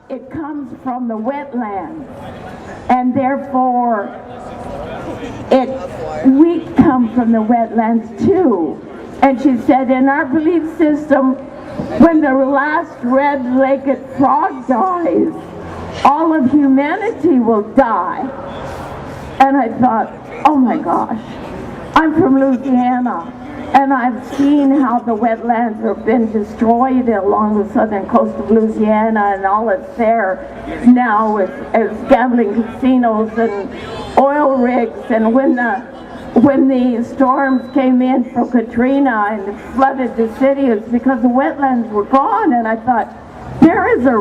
it comes from the wetlands, and therefore we come from the wetlands too. And she said, in our belief system, when the last red-legged frog dies, all of humanity will die. And I thought, oh my gosh, I'm from Louisiana, and I've seen how the wetlands have been destroyed along the southern coast of Louisiana, and all that's there now is gambling casinos and oil rigs. And when the storms came in for Katrina and flooded the city, it's because the wetlands were gone. And I thought, there is a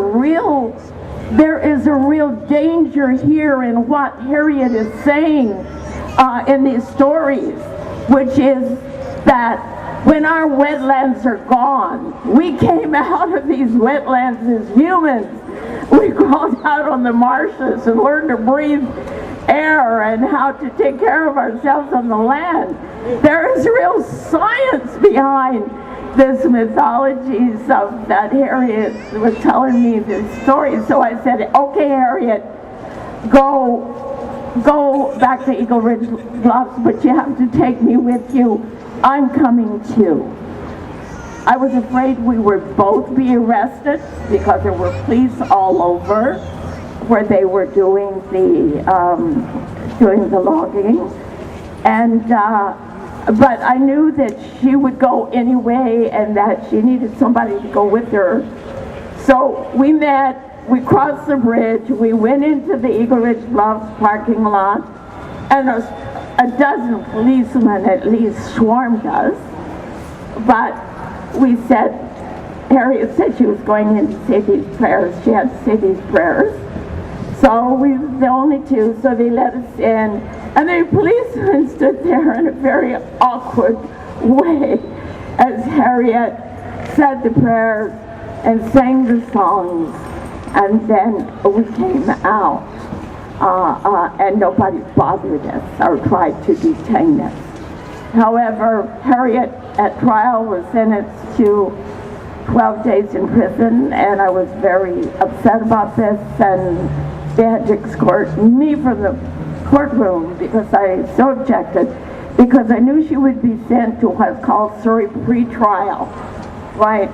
real danger here in what Harriet is saying in these stories, which is that when our wetlands are gone, we came out of these wetlands as humans. We crawled out on the marshes and learned to breathe air and how to take care of ourselves on the land. There is real science behind this mythology of that Harriet was telling me this story. So I said, okay, Harriet, go back to Eagle Ridge Bluffs, but you have to take me with you. I'm coming too. I was afraid we would both be arrested because there were police all over where they were doing the logging, and but I knew that she would go anyway, and that she needed somebody to go with her. So we met. We crossed the bridge. We went into the Eagle Ridge Bluffs parking lot, and a dozen policemen at least swarmed us. But we said, Harriet said she was going in to say these prayers. She had to say these prayers. So we were the only two, so they let us in. And the policeman stood there in a very awkward way as Harriet said the prayers and sang the songs. And then we came out, and nobody bothered us or tried to detain us. However, Harriet at trial was sentenced to 12 days in prison, and I was very upset about this, and they had to escort me from the courtroom because I so objected, because I knew she would be sent to what's called Surrey pretrial, right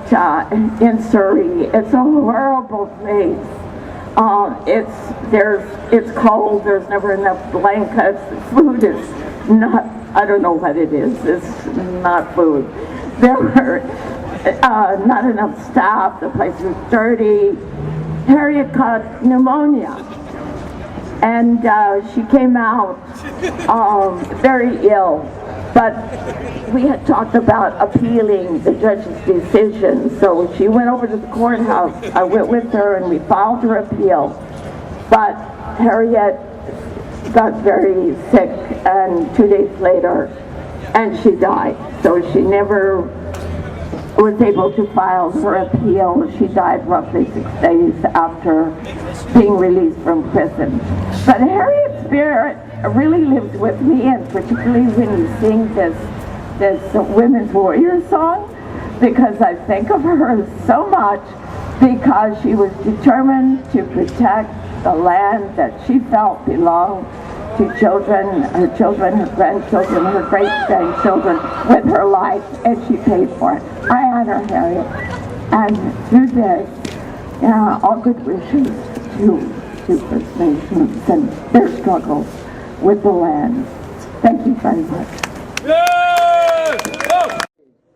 in Surrey. It's a horrible place. It's cold, there's never enough blankets, food is not, I don't know what it is, it's not food. There were not enough staff, the place was dirty. Harriet caught pneumonia, and she came out very ill, but we had talked about appealing the judge's decision, so she went over to the courthouse. I went with her and we filed her appeal, but Harriet got very sick, and 2 days later, and she died. So she never was able to file her appeal. She died roughly 6 days after being released from prison. But Harriet's spirit really lives with me, and particularly when you sing this Women's Warrior song, because I think of her so much, because she was determined to protect the land that she felt belonged to children, her grandchildren, her great-grandchildren, with her life, and she paid for it. I honor Harriet, and through this, all good wishes to First Nations and their struggles with the land. Thank you very much.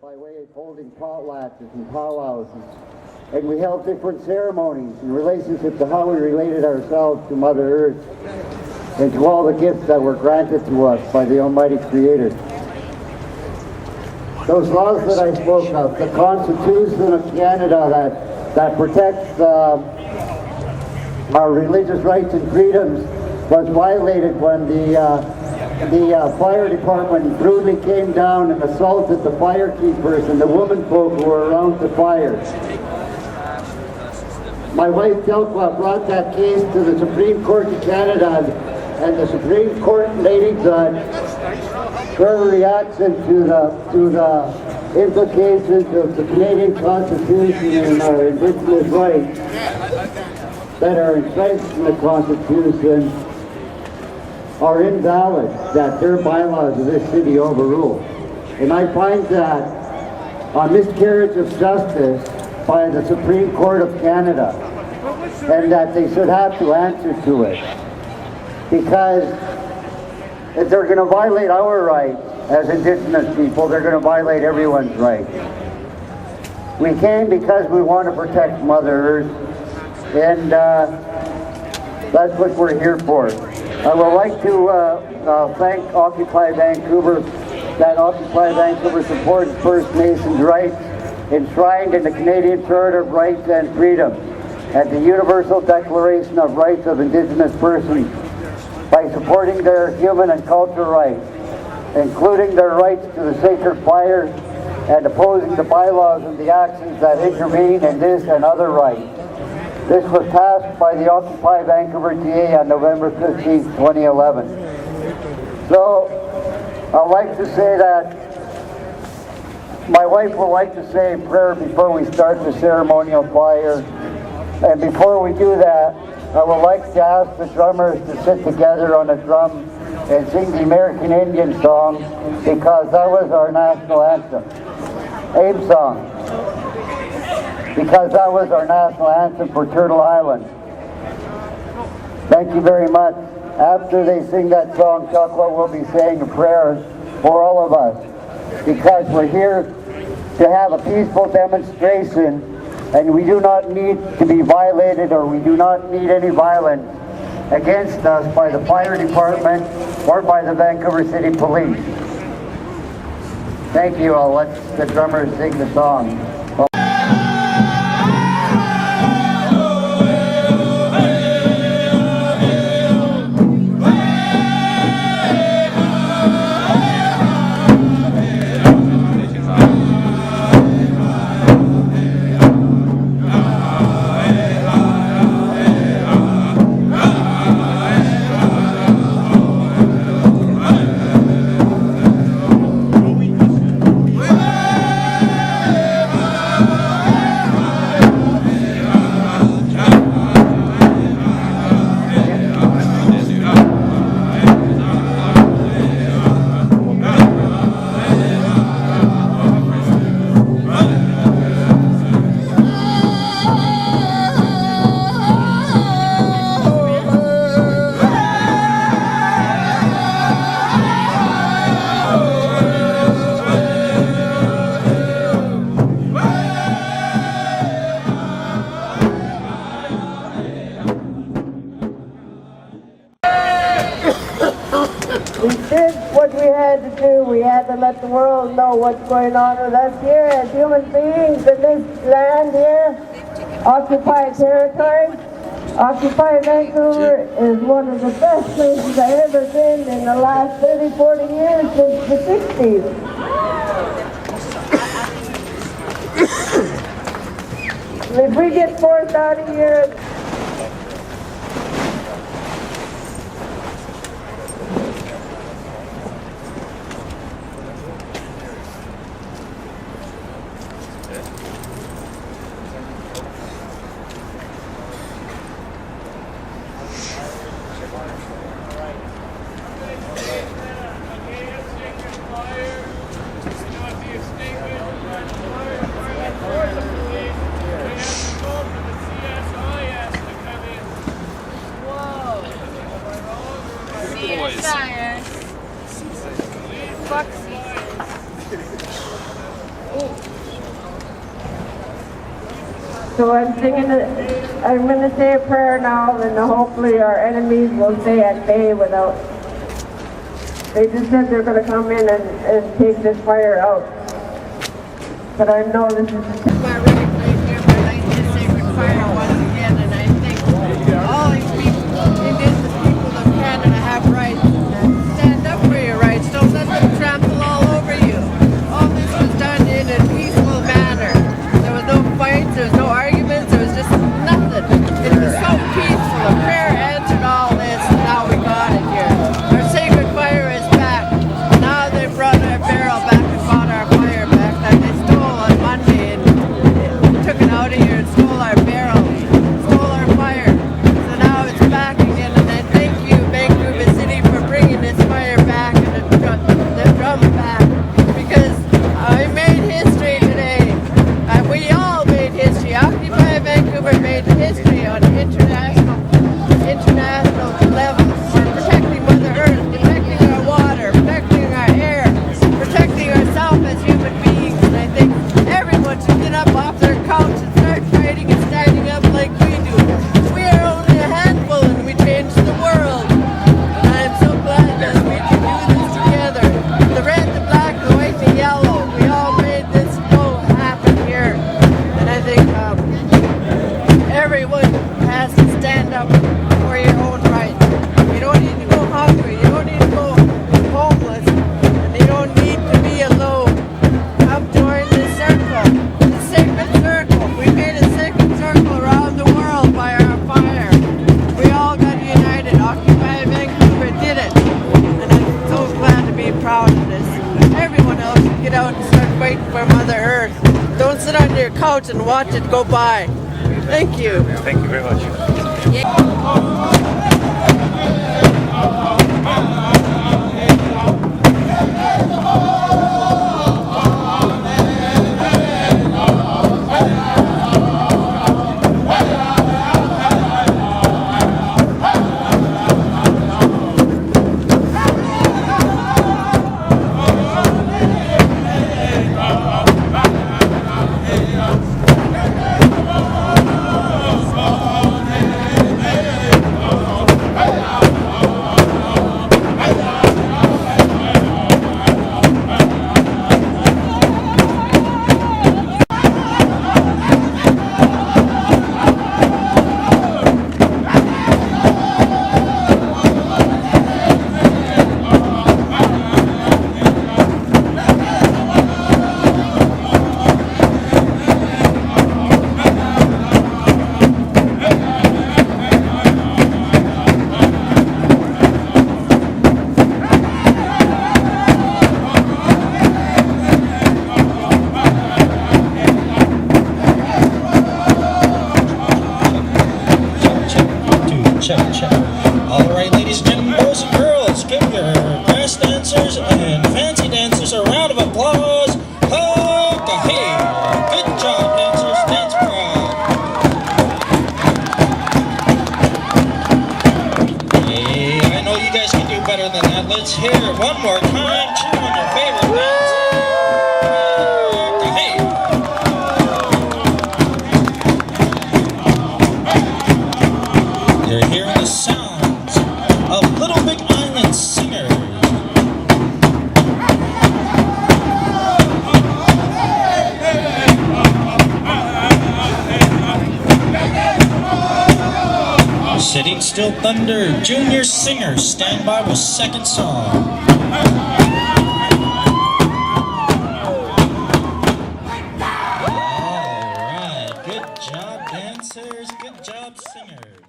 By way of holding potlatches and powwows, and we held different ceremonies in relationship to how we related ourselves to Mother Earth and to all the gifts that were granted to us by the Almighty Creator. Those laws that I spoke of, the Constitution of Canada that protects our religious rights and freedoms, was violated when the fire department brutally came down and assaulted the firekeepers and the womenfolk who were around the fires. My wife Delqua brought that case to the Supreme Court of Canada, and the Supreme Court lady judge, her reaction to the implications of the Canadian Constitution and our Indigenous rights, that are entrenched in the Constitution are invalid, that their bylaws of this city overrule. And I find that a miscarriage of justice by the Supreme Court of Canada, and that they should have to answer to it. Because if they're going to violate our rights as Indigenous people, they're going to violate everyone's rights. We came because we want to protect Mother Earth, and that's what we're here for. I would like to thank Occupy Vancouver, that Occupy Vancouver supports First Nations rights enshrined in the Canadian Charter of Rights and Freedom and the Universal Declaration of Rights of Indigenous Persons by supporting their human and cultural rights, including their rights to the sacred fire and opposing the bylaws and the actions that intervene in this and other rights. This was passed by the Occupy Vancouver TA on November 15, 2011. So, I'd like to say that my wife would like to say a prayer before we start the ceremonial fire. And before we do that, I would like to ask the drummers to sit together on a drum and sing the American Indian song, because that was our national anthem. Abe song. Because that was our national anthem for Turtle Island. Thank you very much. After they sing that song, Chocolate will be saying a prayer for all of us, because we're here to have a peaceful demonstration, and we do not need to be violated, or we do not need any violence against us by the fire department or by the Vancouver City Police. Thank you. I'll let the drummers sing the song. We did what we had to do. We had to let the world know what's going on with us here as human beings in this land here, occupied territory. Occupy Vancouver is one of the best places I've ever been in the last 30, 40 years since the 60s. If we get forced out of here, so I'm going to say a prayer now, and hopefully our enemies will stay at bay without, they just said they're going to come in and take this fire out. But I know this is My really great here, but I did sacred fire once again, and I think all these people, Indigenous people of Canada, have rights. Stand up for your rights. Don't let them trample all over you. All this was done in a peaceful manner. There was no fights, there was no arguments, there was just nothing. It was so peaceful. A prayer answered all this, and now we got it here. Our sacred fire is back. Now they brought our barrel back and bought our fire back that they stole on Monday, and on international levels. We're protecting Mother Earth, protecting our water, protecting our air, protecting ourselves as human beings. And I think everyone should get up off their couch and start fighting and standing up like we do. We are only a handful and we change the world. And I'm so glad that we can do this together. The red, the black, the white, the yellow. We all made this go happen here. And I think everyone has to stand up for your own rights. You don't need to go hungry. You don't need to go homeless. And you don't need to be alone. Come join this circle. The sacred circle. We made a sacred circle around the world by our fire. We all got united. Occupy Vancouver did it. And I'm so glad to be proud of this. Everyone else should get out and start fighting for Mother Earth. Don't sit on your couch and watch it go by. Thank you. Thank you very much. Check, check. All right, ladies and gentlemen, boys and girls, give your grass dancers and fancy dancers a round of applause. Hey, good job, dancers. Dance proud. Hey, I know you guys can do better than that. Let's hear it one more time. Cheer on your favorite dancer. Hey. You're hearing the sounds of Little Big Island singers. Sitting Still Thunder Junior Singers stand by with second song. All right, good job dancers, good job singers.